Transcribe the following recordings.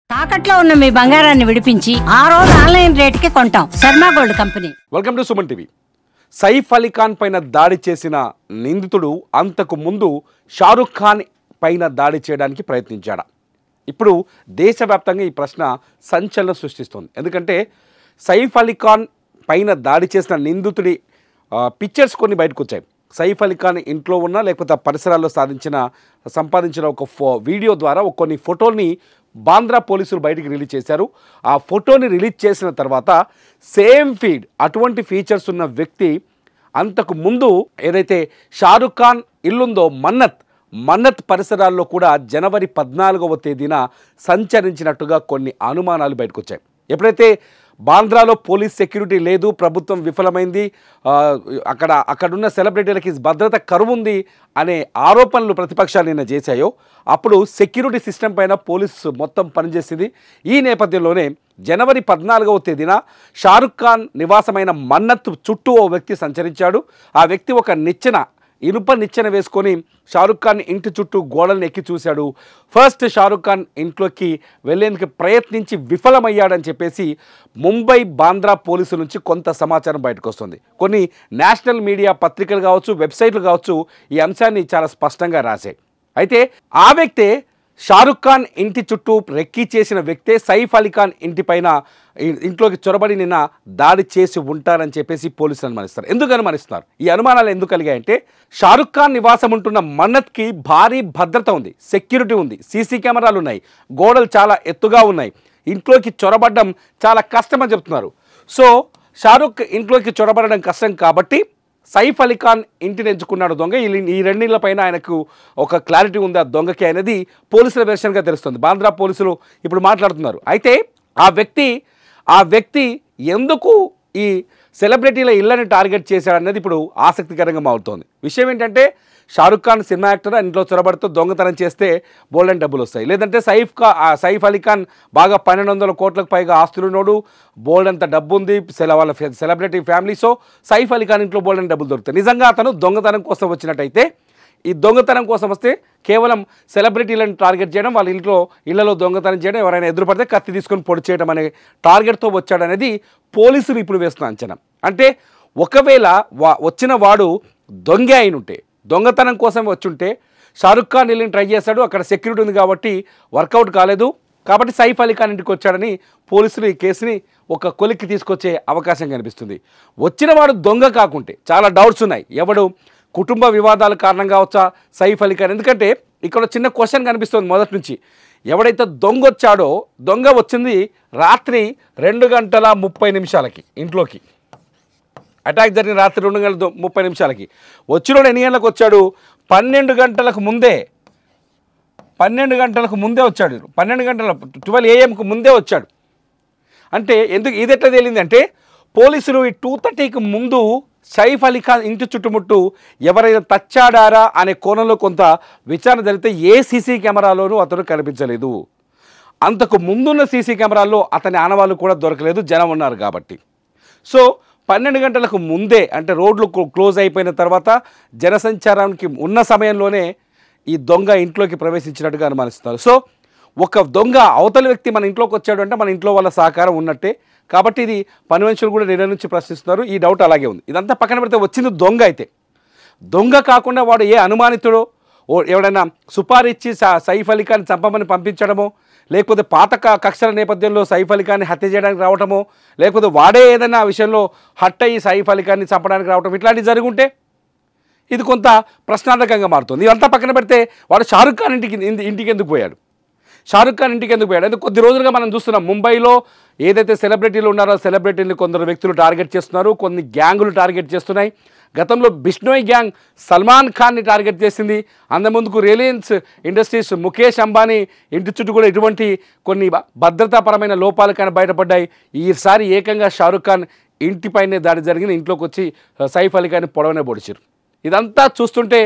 తాకట్లో ఉన్న మీ బంగారాన్ని విడిపించి ఆ రోజు ఆన్లైన్ రేటుకి కొంటాం. Sharma gold company. Welcome to Suman TV. Saif Ali Khan పైన దాడి చేసిన నిందితుడు అంతకు ముందు షారుఖ్ ఖాన్ పైన దాడి చేయడానికి ప్రయత్నించాడా? ఇప్పుడు దేశవ్యాప్తంగా ఈ ప్రశ్న సంచలనం సృష్టిస్తుంది. ఎందుకంటే సైఫ్ అలీ ఖాన్ పైన దాడి చేసిన నిందితుడి పిక్చర్స్ కొన్ని బయటకు వచ్చాయి. సైఫ్ అలీ ఖాన్ ఇంట్లో ఉన్న లేకపోతే పరిసరాల్లో సంపాదించిన ఒక వీడియో ద్వారా కొన్ని ఫోటోల్ని బాంద్రా పోలీసులు బయటికి రిలీజ్ చేశారు. ఆ ఫోటోని రిలీజ్ చేసిన తర్వాత సేమ్ ఫీడ్ అటువంటి ఫీచర్స్ ఉన్న వ్యక్తి అంతకు ముందు ఏదైతే షారుఖ్ ఖాన్ ఇల్లుందో మన్నత్ పరిసరాల్లో కూడా జనవరి 14వ తేదీన సంచరించినట్టుగా కొన్ని అనుమానాలు బయటకు వచ్చాయి. ఎప్పుడైతే బాంద్రాలో పోలీస్ సెక్యూరిటీ లేదు, ప్రభుత్వం విఫలమైంది, అక్కడున్న సెలబ్రిటీలకి భద్రత కరువు ఉంది అనే ఆరోపణలు ప్రతిపక్షాలు నిన్న చేశాయో అప్పుడు సెక్యూరిటీ సిస్టమ్ పైన పోలీసు మొత్తం పనిచేసింది. ఈ నేపథ్యంలోనే జనవరి 14వ తేదీన షారుఖ్ ఖాన్ నివాసమైన మన్నత్ చుట్టూ ఓ వ్యక్తి సంచరించాడు. ఆ వ్యక్తి ఒక ఇనుప నిచ్చెన వేసుకొని షారుఖ్ ఖాన్ ఇంటి చుట్టూ గోడలను ఎక్కి చూశాడు. ఫస్ట్ షారుఖ్ ఖాన్ ఇంట్లోకి వెళ్లేందుకు ప్రయత్నించి విఫలమయ్యాడని చెప్పేసి ముంబై బాంద్రా పోలీసుల నుంచి కొంత సమాచారం బయటకు వస్తుంది. కొన్ని నేషనల్ మీడియా పత్రికలు కావచ్చు, వెబ్సైట్లు కావచ్చు ఈ అంశాన్ని చాలా స్పష్టంగా రాశాయి. అయితే ఆ వ్యక్తే షారుఖ్ ఖాన్ ఇంటి చుట్టూ రెక్కీ చేసిన వ్యక్తే సైఫ్ అలీ ఖాన్ ఇంట్లోకి చొరబడి నిన్న దాడి చేసి ఉంటారని చెప్పేసి పోలీసులు అనుమానిస్తారు. ఎందుకు అనుమానిస్తున్నారు? ఈ అనుమానాలు ఎందుకు కలిగాయంటే షారుఖ్ ఖాన్ నివాసం ఉంటున్న మన్నత్కి భారీ భద్రత ఉంది, సెక్యూరిటీ ఉంది, సీసీ కెమెరాలు ఉన్నాయి, గోడలు చాలా ఎత్తుగా ఉన్నాయి, ఇంట్లోకి చొరబడడం చాలా కష్టమని చెప్తున్నారు. సో షారుఖ్ ఇంట్లోకి చొరబడడం కష్టం కాబట్టి సైఫ్ అలీ ఖాన్ ఇంటిని ఎంచుకున్నాడు దొంగ. ఈ రెండిళ్లపైన ఆయనకు ఒక క్లారిటీ ఉంది ఆ దొంగకి అనేది పోలీసుల వెర్షన్గా తెలుస్తుంది. బాంద్రా పోలీసులు ఇప్పుడు మాట్లాడుతున్నారు. అయితే ఆ వ్యక్తి ఎందుకు ఈ సెలబ్రిటీల ఇళ్ళని టార్గెట్ చేశాడనేది ఇప్పుడు ఆసక్తికరంగా మారుతోంది. విషయం ఏంటంటే షారుఖ్ ఖాన్ సినిమా యాక్టర్ ఇంట్లో చొరబడుతూ దొంగతనం చేస్తే బోల్డెన్ డబ్బులు వస్తాయి. లేదంటే సైఫ్ అలీ ఖాన్ బాగా 1200 కోట్లకు పైగా ఆస్తులున్నోడు, బోల్డెంత డబ్బు ఉంది, వాళ్ళ celebrity family. So Saif Ali Khan ఇంట్లో బోల్డెన్ డబ్బులు దొరుకుతాయి. నిజంగా అతను దొంగతనం కోసం వచ్చినట్టయితే ఈ దొంగతనం కోసం వస్తే కేవలం సెలబ్రిటీలను టార్గెట్ చేయడం, వాళ్ళ ఇళ్లలో దొంగతనం చేయడం, ఎవరైనా ఎదురుపడితే కత్తి తీసుకొని పొడి చేయడం అనే టార్గెట్తో వచ్చాడనేది పోలీసులు ఇప్పుడు వేస్తున్న అంచనా. అంటే ఒకవేళ వచ్చిన వాడు దొంగ అయినుంటే, దొంగతనం కోసం వచ్చుంటే షారుఖ్ ఖాన్ ఇల్లుని ట్రై చేశాడు, అక్కడ సెక్యూరిటీ ఉంది కాబట్టి వర్కౌట్ కాలేదు, కాబట్టి సైఫ్ అలీ ఖాన్ ఇంటికి వచ్చాడని పోలీసులు ఈ కేసుని ఒక కొలిక్కి తీసుకొచ్చే అవకాశం కనిపిస్తుంది. వచ్చిన వాడు దొంగ కాకుంటే చాలా డౌట్స్ ఉన్నాయి. ఎవడు కుటుంబ వివాదాల కారణంగా వచ్చా సైఫ్ అలీ ఖాన్? ఎందుకంటే ఇక్కడ చిన్న క్వశ్చన్ కనిపిస్తుంది మొదటి నుంచి. ఎవడైతే దొంగ వచ్చాడో, దొంగ వచ్చింది రాత్రి 2:30 ఇంట్లోకి. అటాక్ జరిగిన రాత్రి 2:30 వచ్చినోడు ఎన్ని గంటలకు వచ్చాడు? 12 గంటలకు ముందే వచ్చాడు. 12 AM ముందే వచ్చాడు. అంటే ఎందుకు ఇది ఎట్లా తేలింది అంటే పోలీసులు ఈ 2:30కి ముందు సైఫ్ అలీ ఖాన్ ఇంటి చుట్టుముట్టు ఎవరైనా తచ్చాడారా అనే కోణంలో కొంత విచారణ జరిగితే ఏ సీసీ కెమెరాలోనూ అతను కనిపించలేదు. అంతకు ముందున్న సీసీ కెమెరాల్లో అతని ఆనవాళ్ళు కూడా దొరకలేదు, జనం ఉన్నారు కాబట్టి. సో 12 గంటలకు ముందే అంటే రోడ్లు క్లోజ్ అయిపోయిన తర్వాత జనసంచారానికి ఉన్న సమయంలోనే ఈ దొంగ ఇంట్లోకి ప్రవేశించినట్టుగా అనుమానిస్తున్నారు. సో ఒక దొంగ అవతలి వ్యక్తి మన ఇంట్లోకి వచ్చాడు అంటే మన ఇంట్లో వాళ్ళ సహకారం ఉన్నట్టే. కాబట్టి ఇది పని మనుషులు కూడా నిన్న నుంచి ప్రశ్నిస్తున్నారు. ఈ డౌట్ అలాగే ఉంది. ఇదంతా పక్కన పెడితే వచ్చింది దొంగ. అయితే దొంగ కాకుండా వాడు ఏ అనుమానితుడో, ఎవడైనా సుపారీ ఇచ్చి సైఫ్ అలీ ఖాన్ చంపమని పంపించడమో, లేకపోతే పాత కక్షల నేపథ్యంలో సైఫ్ అలీ ఖాన్ని హత్య చేయడానికి రావటమో, లేకపోతే వాడే ఏదైనా విషయంలో హట్ అయ్యి సైఫ్ అలీ ఖాన్ని చంపడానికి రావటం, ఇట్లాంటివి జరుగుంటే ఇది కొంత ప్రశ్నార్థకంగా మారుతుంది. ఇదంతా పక్కన పెడితే వాడు షారుఖ్ ఖాన్ ఇంటికి ఎందుకు పోయాడు? అంటే కొద్ది రోజులుగా మనం చూస్తున్నాం ముంబైలో ఏదైతే సెలబ్రిటీలు ఉన్నారో సెలబ్రిటీలు కొందరు వ్యక్తులు టార్గెట్ చేస్తున్నారు, కొన్ని గ్యాంగులు టార్గెట్ చేస్తున్నాయి. గతంలో బిష్నోయ్ గ్యాంగ్ సల్మాన్ ఖాన్ని టార్గెట్ చేసింది. అంతకుముందుకు రిలయన్స్ ఇండస్ట్రీస్ ముఖేష్ అంబానీ ఇంటి చుట్టూ కూడా ఇటువంటి కొన్ని భద్రతాపరమైన లోపాలు కానీ బయటపడ్డాయి. ఈసారి ఏకంగా షారుఖ్ ఖాన్ ఇంటిపైనే దాడి జరిగింది. ఇంట్లోకి వచ్చి సైఫ్ అలీ ఖాన్ని పొడవనే పొడిచారు. ఇదంతా చూస్తుంటే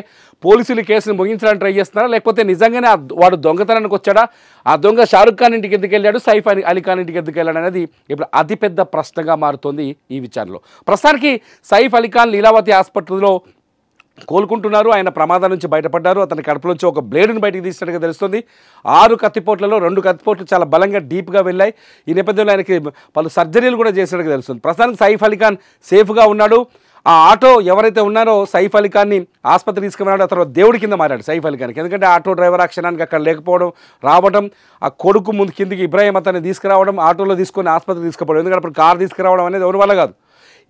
పోలీసులు కేసును ముగించడానికి ట్రై చేస్తున్నారా, లేకపోతే నిజంగానే వాడు దొంగతనానికి వచ్చాడా? ఆ దొంగ షారుఖ్ ఖాన్ ఇంటికి ఎందుకు వెళ్ళాడు, సైఫ్ అలీ ఖాన్ ఇంటికి ఎందుకు వెళ్ళాడు అనేది ఇప్పుడు అతిపెద్ద ప్రశ్నగా మారుతోంది ఈ విచారణలో. ప్రస్తుతానికి సైఫ్ అలీ ఖాన్ లీలావతి హాస్పిటల్లో కోలుకుంటున్నారు. ఆయన ప్రమాదం నుంచి బయటపడ్డారు. అతని కడుపులోంచి ఒక బ్లేడును బయటికి తీసినట్టుగా తెలుస్తుంది. 6 కత్తిపోట్లలో 2 కత్తిపోట్లు చాలా బలంగా డీప్గా వెళ్ళాయి. ఈ నేపథ్యంలో ఆయనకి పలు సర్జరీలు కూడా చేసినట్టుగా తెలుస్తుంది. ప్రస్తుతానికి సైఫ్ అలీ ఖాన్ సేఫ్గా ఉన్నాడు. ఆ ఆటో ఎవరైతే ఉన్నారో సైఫ్ అలీ ఖాన్ని ఆసుపత్రికి తీసుకున్నాడు. ఆ తర్వాత దేవుడి కింద మారాడు సైఫ్ అలీ ఖాన్కి. ఎందుకంటే ఆటో డ్రైవర్ ఆ క్షణానికి అక్కడ లేకపోవడం, రావడం, ఆ కొడుకు ముందు కిందికి ఇబ్రాహిం అతన్ని తీసుకురావడం, ఆటోలో తీసుకొని ఆసుపత్రికి తీసుకుపోవడం. ఎందుకంటే అప్పుడు కారు తీసుకురావడం అనేది ఎవరి వల్ల కాదు.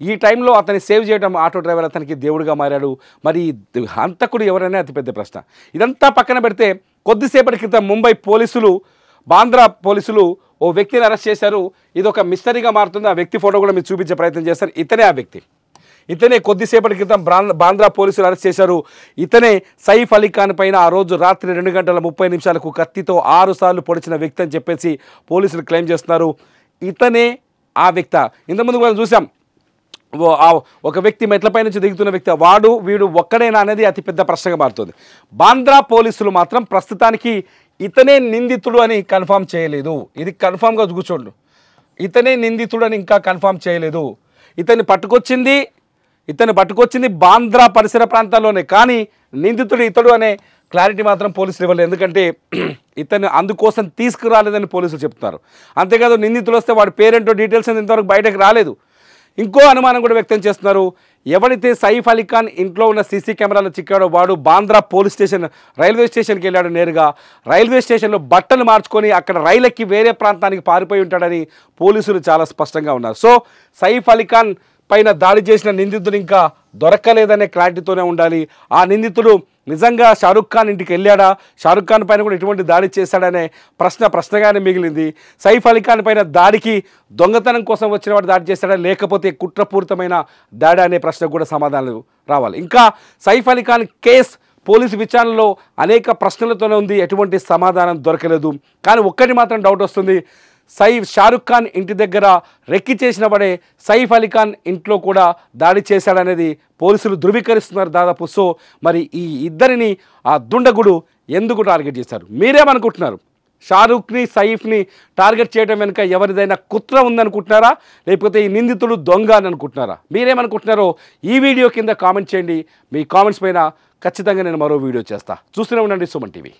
ఈ టైంలో అతన్ని సేవ్ చేయడం ఆటో డ్రైవర్ అతనికి దేవుడిగా మారాడు. మరి హంతకుడు ఎవరైనా అతిపెద్ద ప్రశ్న. ఇదంతా పక్కన పెడితే కొద్దిసేపటి క్రితం ముంబై పోలీసులు, బాంద్రా పోలీసులు ఓ వ్యక్తిని అరెస్ట్ చేశారు. ఇది ఒక మిస్టరీగా మారుతుంది. ఆ వ్యక్తి ఫోటో కూడా మీరు చూపించే ప్రయత్నం చేస్తారు. ఇతనే ఆ వ్యక్తి. ఇతనే కొద్దిసేపటి క్రితం బాంద్రా పోలీసులు అరెస్ట్ చేశారు. ఇతనే సైఫ్ అలీ ఖాన్ పైన ఆ రోజు రాత్రి 2:30 కత్తితో 6 సార్లు పొడిచిన వ్యక్తి అని చెప్పేసి పోలీసులు క్లెయిమ్ చేస్తున్నారు. ఇతనే ఆ వ్యక్తి. ఇంతకుముందు మనం చూసాం, ఒక వ్యక్తి మెట్లపై నుంచి దిగుతున్న వ్యక్తి వీడు ఒక్కడేనా అనేది అతిపెద్ద ప్రశ్నగా మారుతుంది. బాంద్రా పోలీసులు మాత్రం ప్రస్తుతానికి ఇతనే నిందితుడు అని కన్ఫర్మ్ చేయలేదు. ఇది కన్ఫామ్గా కూర్చోండు. ఇతనే నిందితుడు అని ఇంకా కన్ఫర్మ్ చేయలేదు. ఇతన్ని పట్టుకొచ్చింది బాంద్రా పరిసర ప్రాంతాల్లోనే, కానీ నిందితుడు ఇతడు అనే క్లారిటీ మాత్రం పోలీసులు ఇవ్వలేదు. ఎందుకంటే ఇతను అందుకోసం తీసుకురాలేదని పోలీసులు చెప్తున్నారు. అంతేకాదు నిందితులు వస్తే వాడి పేరెంటో డీటెయిల్స్ ఇంతవరకు బయటకు రాలేదు. ఇంకో అనుమానం కూడా వ్యక్తం చేస్తున్నారు. ఎవరైతే సైఫ్ అలీ ఖాన్ ఇంట్లో ఉన్న సీసీ కెమెరాలో చిక్కాడో వాడు బాంద్రా పోలీస్ స్టేషన్ రైల్వే స్టేషన్కి వెళ్ళాడు. నేరుగా రైల్వే స్టేషన్లో బట్టలు మార్చుకొని అక్కడ రైలెక్కి వేరే ప్రాంతానికి పారిపోయి ఉంటాడని పోలీసులు చాలా స్పష్టంగా ఉన్నారు. సో సైఫ్ అలీ ఖాన్ పైన దాడి చేసిన నిందితుడు ఇంకా దొరకలేదనే క్లారిటీతోనే ఉండాలి. ఆ నిందితుడు నిజంగా షారుఖ్ ఖాన్ ఇంటికి వెళ్ళాడా, షారుఖ్ ఖాన్ పైన కూడా ఇటువంటి దాడి చేశాడనే ప్రశ్నగానే మిగిలింది. సైఫ్ అలీ ఖాన్ పైన దాడికి దొంగతనం కోసం వచ్చిన వాడు దాడి చేశాడా, లేకపోతే కుట్రపూరితమైన దాడి అనే ప్రశ్నకు కూడా సమాధానాలు రావాలి. ఇంకా సైఫ్ అలీ ఖాన్ కేసు పోలీసు విచారణలో అనేక ప్రశ్నలతోనే ఉంది. ఎటువంటి సమాధానం దొరకలేదు. కానీ ఒక్కటి మాత్రం డౌట్ వస్తుంది. షారుఖ్ ఖాన్ ఇంటి దగ్గర రెక్కి చేసిన వాడే సైఫ్ అలీ ఖాన్ ఇంట్లో కూడా దాడి చేశాడనేది పోలీసులు ధృవీకరిస్తున్నారు దాదాపు. సో మరి ఈ ఇద్దరిని ఆ దుండగుడు ఎందుకు టార్గెట్ చేశారు? మీరేమనుకుంటున్నారు? షారుఖ్ని, సైఫ్ని టార్గెట్ చేయడం వెనుక ఎవరిదైనా కుట్ర ఉందనుకుంటున్నారా, లేకపోతే ఈ నిందితుడు దొంగ అని అనుకుంటున్నారా? మీరేమనుకుంటున్నారో ఈ వీడియో కింద కామెంట్ చేయండి. మీ కామెంట్స్ పైన ఖచ్చితంగా నేను మరో వీడియో చేస్తా. చూస్తూనే ఉండండి సుమన్ టీవీ.